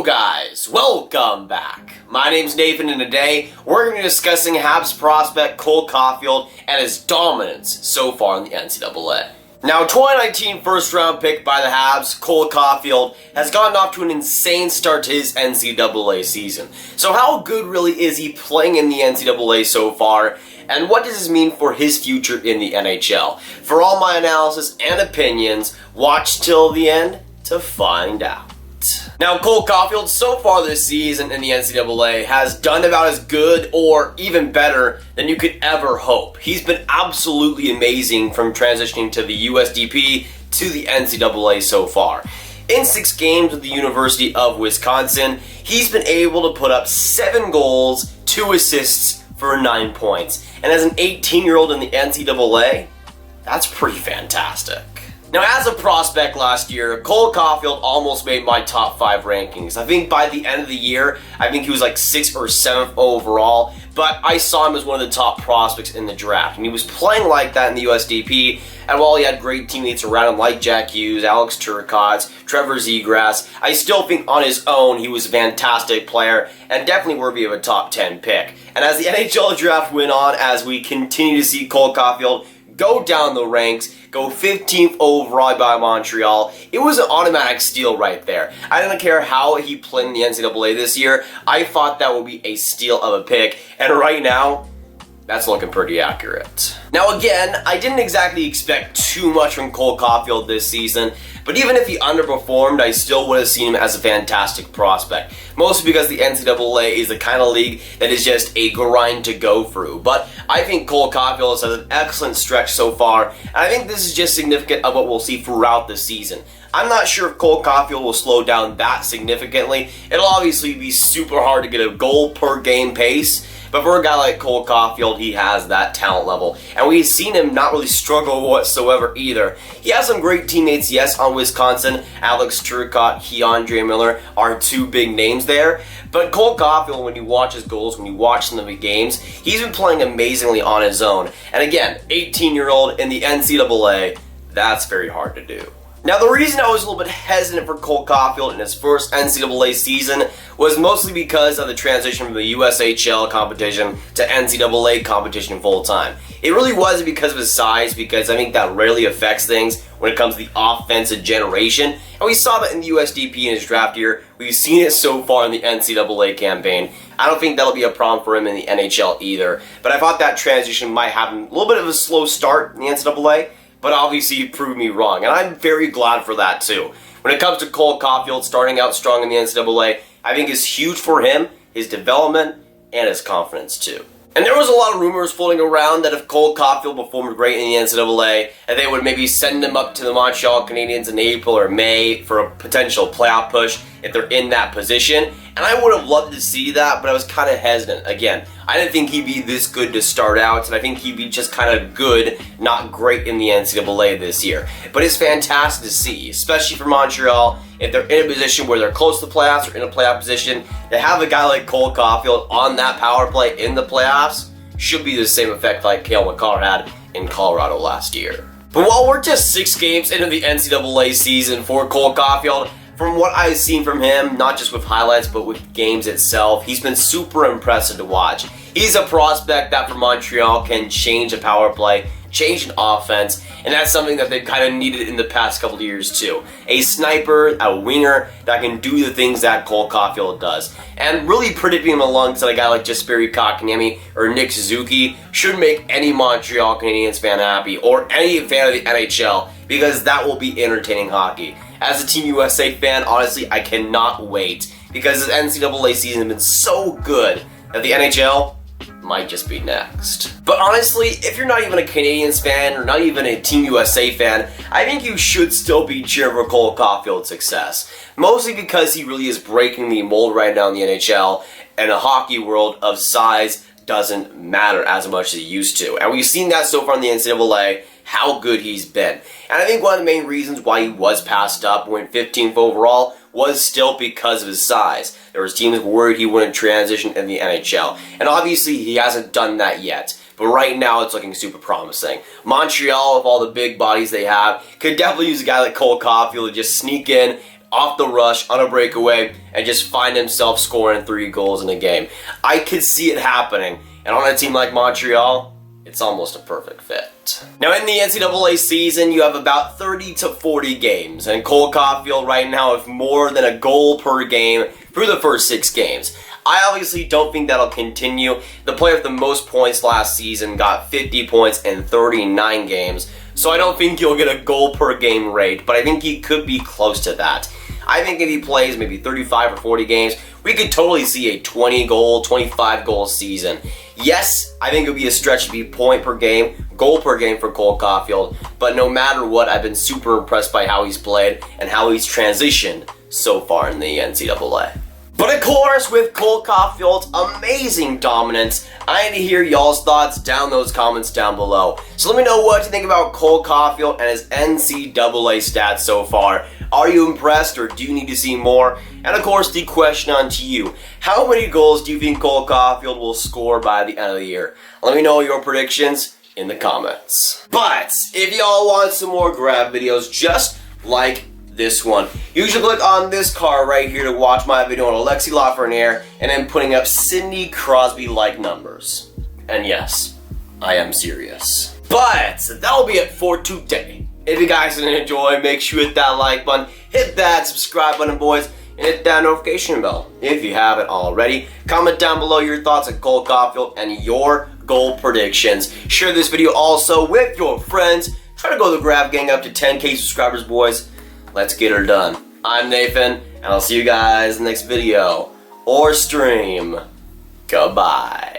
guys, welcome back. My name's Nathan and today we're going to be discussing Habs prospect Cole Caufield and his dominance so far in the NCAA. Now, 2019 first round pick by the Habs, Cole Caufield, has gotten off to an insane start to his NCAA season. So how good really is he playing in the NCAA so far? And what does this mean for his future in the NHL? For all my analysis and opinions, watch till the end to find out. Now, Cole Caufield, so far this season in the NCAA, has done about as good or even better than you could ever hope. He's been absolutely amazing from transitioning to the USDP to the NCAA so far. In 6 games with the University of Wisconsin, he's been able to put up 7 goals, 2 assists for 9 points. And as an 18-year-old in the NCAA, that's pretty fantastic. Now, as a prospect last year, Cole Caufield almost made my top 5 rankings. I think by the end of the year, I think he was like 6th or 7th overall, but I saw him as one of the top prospects in the draft, and he was playing like that in the USDP, and while he had great teammates around him like Jack Hughes, Alex Turcotte, Trevor Zegras, I still think on his own he was a fantastic player and definitely worthy of a top 10 pick. And as the NHL draft went on, as we continue to see Cole Caufield go down the ranks, go 15th overall by Montreal, it was an automatic steal right there. I didn't care how he played in the NCAA this year. I thought that would be a steal of a pick, and right now, that's looking pretty accurate. Now again, I didn't exactly expect too much from Cole Caufield this season, but even if he underperformed, I still would have seen him as a fantastic prospect. Mostly because the NCAA is the kind of league that is just a grind to go through. But I think Cole Caufield has had an excellent stretch so far, and I think this is just significant of what we'll see throughout the season. I'm not sure if Cole Caufield will slow down that significantly. It'll obviously be super hard to get a goal per game pace, but for a guy like Cole Caufield, he has that talent level. And we've seen him not really struggle whatsoever either. He has some great teammates, yes, on Wisconsin. Alex Turcotte, Keandre Miller are 2 big names there. But Cole Caufield, when you watch his goals, when you watch some of the games, he's been playing amazingly on his own. And again, 18-year-old in the NCAA, that's very hard to do. Now, the reason I was a little bit hesitant for Cole Caufield in his first NCAA season was mostly because of the transition from the USHL competition to NCAA competition full-time. It really wasn't because of his size, because I think that rarely affects things when it comes to the offensive generation. And we saw that in the USDP in his draft year. We've seen it so far in the NCAA campaign. I don't think that'll be a problem for him in the NHL either. But I thought that transition might have a little bit of a slow start in the NCAA. But obviously he proved me wrong, and I'm very glad for that too. When it comes to Cole Caufield starting out strong in the NCAA, I think is huge for him, his development, and his confidence too. And there was a lot of rumors floating around that if Cole Caufield performed great in the NCAA, that they would maybe send him up to the Montreal Canadiens in April or May for a potential playoff push if they're in that position. And I would have loved to see that, but I was kind of hesitant. Again, I didn't think he'd be this good to start out, and I think he'd be just kind of good, not great in the NCAA this year. But it's fantastic to see, especially for Montreal, if they're in a position where they're close to the playoffs or in a playoff position, to have a guy like Cole Caufield on that power play in the playoffs should be the same effect like Cale Makar had in Colorado last year. But while we're just 6 games into the NCAA season for Cole Caufield, from what I've seen from him, not just with highlights, but with games itself, he's been super impressive to watch. He's a prospect that for Montreal can change a power play, change an offense, and that's something that they've kind of needed in the past couple of years too. A sniper, a winger that can do the things that Cole Caufield does. And really predicting him alongside a guy like Jesperi Kotkaniemi or Nick Suzuki should make any Montreal Canadiens fan happy, or any fan of the NHL, because that will be entertaining hockey. As a Team USA fan, honestly, I cannot wait, because this NCAA season has been so good that the NHL might just be next. But honestly, if you're not even a Canadiens fan or not even a Team USA fan, I think you should still be cheering for Cole Caufield's success. Mostly because he really is breaking the mold right now in the NHL, and a hockey world of size doesn't matter as much as it used to. And we've seen that so far in the NCAA, how good he's been. And I think one of the main reasons why he was passed up, went 15th overall, was still because of his size. There was teams worried he wouldn't transition in the NHL. And obviously he hasn't done that yet. But right now it's looking super promising. Montreal, with all the big bodies they have, could definitely use a guy like Cole Caufield to just sneak in off the rush on a breakaway and just find himself scoring 3 goals in a game. I could see it happening, and on a team like Montreal, it's almost a perfect fit. Now in the NCAA season, you have about 30 to 40 games, and Cole Caulfield right now has more than a goal per game through the first 6 games. I obviously don't think that'll continue. The player with the most points last season got 50 points in 39 games, so I don't think he'll get a goal per game rate, but I think he could be close to that. I think if he plays maybe 35 or 40 games, we could totally see a 20 goal, 25 goal season. Yes, I think it would be a stretch to be point per game, goal per game for Cole Caulfield, but no matter what, I've been super impressed by how he's played and how he's transitioned so far in the NCAA. But of course, with Cole Caulfield's amazing dominance, I need to hear y'all's thoughts down those comments down below. So let me know what you think about Cole Caulfield and his NCAA stats so far. Are you impressed, or do you need to see more? And of course, the question on to you. How many goals do you think Cole Caulfield will score by the end of the year? Let me know your predictions in the comments. But if y'all want some more grab videos just like this one, you should click on this card right here to watch my video on Alexi Lafreniere and then putting up Sidney Crosby-like numbers. And yes, I am serious. But that'll be it for today. If you guys did enjoy, make sure you hit that like button, hit that subscribe button, boys, and hit that notification bell if you haven't already. Comment down below your thoughts on Cole Caulfield and your goal predictions. Share this video also with your friends. Try to go the Grab Gang up to 10K subscribers, boys. Let's get her done. I'm Nathan, and I'll see you guys in the next video or stream. Goodbye.